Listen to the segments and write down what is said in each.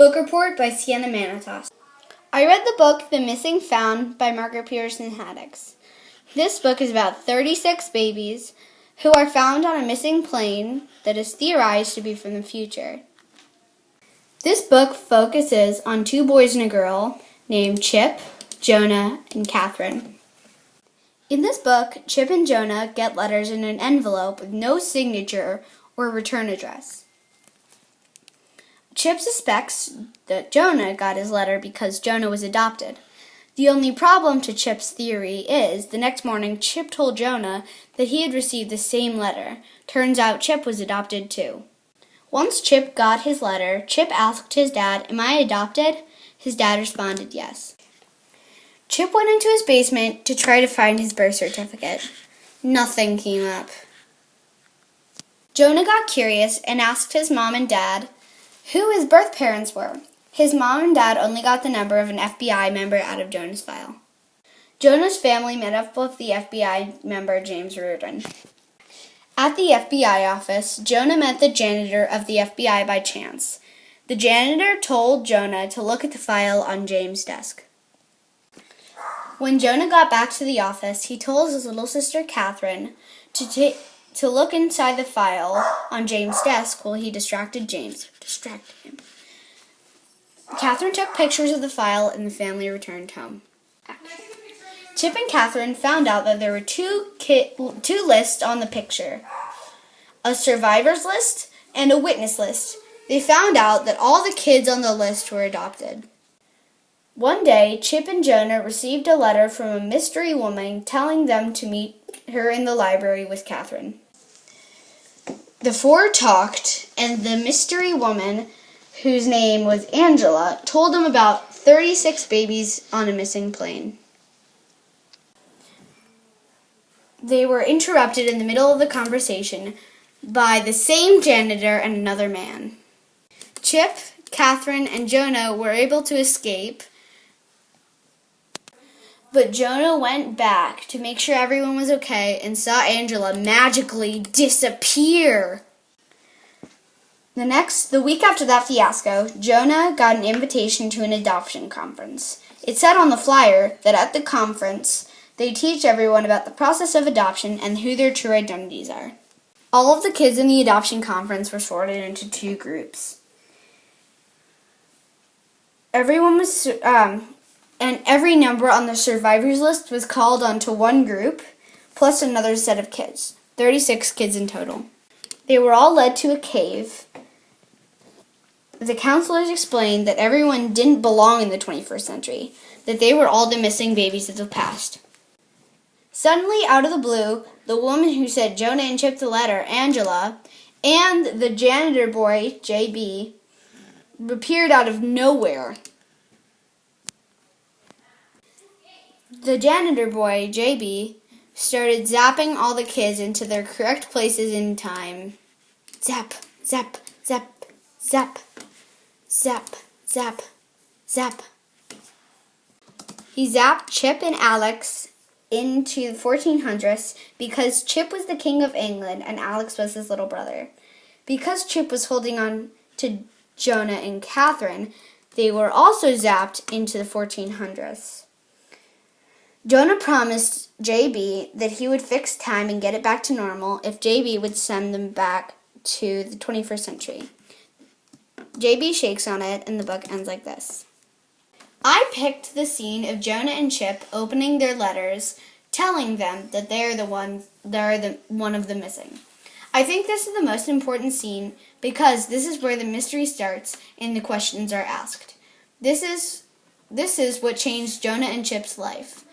Book Report by Sienna. I read the book The Missing Found by Margaret Pearson Haddix. This book is about 36 babies who are found on a missing plane that is theorized to be from the future. This book focuses on two boys and a girl named Chip, Jonah, and Catherine. In this book, Chip and Jonah get letters in an envelope with no signature or return address. Chip suspects that Jonah got his letter because Jonah was adopted. The only problem to Chip's theory is, the next morning, Chip told Jonah that he had received the same letter. Turns out Chip was adopted too. Once Chip got his letter, Chip asked his dad, "Am I adopted?" His dad responded yes. Chip went into his basement to try to find his birth certificate. Nothing came up. Jonah got curious and asked his mom and dad who his birth parents were. His mom and dad only got the number of an FBI member out of Jonah's file. Jonah's family met up with the FBI member James Reardon. At the FBI office, Jonah met the janitor of the FBI by chance. The janitor told Jonah to look at the file on James' desk. When Jonah got back to the office, he told his little sister Catherine to look inside the file on James' desk while he distracted him. Catherine took pictures of the file and the family returned home. Chip and Catherine found out that there were two lists on the picture, a survivors list and a witness list. They found out that all the kids on the list were adopted. One day, Chip and Jonah received a letter from a mystery woman telling them to meet her in the library with Catherine. The four talked, and the mystery woman, whose name was Angela, told them about 36 babies on a missing plane. They were interrupted in the middle of the conversation by the same janitor and another man. Chip, Catherine, and Jonah were able to escape, but Jonah went back to make sure everyone was okay and saw Angela magically disappear. The week after that fiasco, Jonah got an invitation to an adoption conference. It said on the flyer that at the conference, they teach everyone about the process of adoption and who their true identities are. All of the kids in the adoption conference were sorted into two groups. Everyone was, and every number on the survivors list was called onto one group, plus another set of kids. 36 kids in total. They were all led to a cave. The counselors explained that everyone didn't belong in the 21st century, that they were all the missing babies of the past. Suddenly, out of the blue, the woman who said Jonah and Chip the letter, Angela, and the janitor boy, JB, appeared out of nowhere. The janitor boy, JB, started zapping all the kids into their correct places in time. Zap, zap, zap, zap, zap, zap, zap. He zapped Chip and Alex into the 1400s because Chip was the king of England and Alex was his little brother. Because Chip was holding on to Jonah and Catherine, they were also zapped into the 1400s. Jonah promised JB that he would fix time and get it back to normal if JB would send them back to the 21st century. JB shakes on it and the book ends like this. I picked the scene of Jonah and Chip opening their letters, telling them that they're one of the missing. I think this is the most important scene because this is where the mystery starts and the questions are asked. This is what changed Jonah and Chip's life.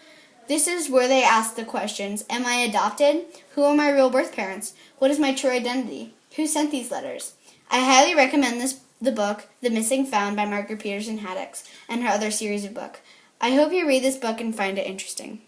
This is where they ask the questions, am I adopted? Who are my real birth parents? What is my true identity? Who sent these letters? I highly recommend the book, The Missing Found by Margaret Pearson Haddix, and her other series of books. I hope you read this book and find it interesting.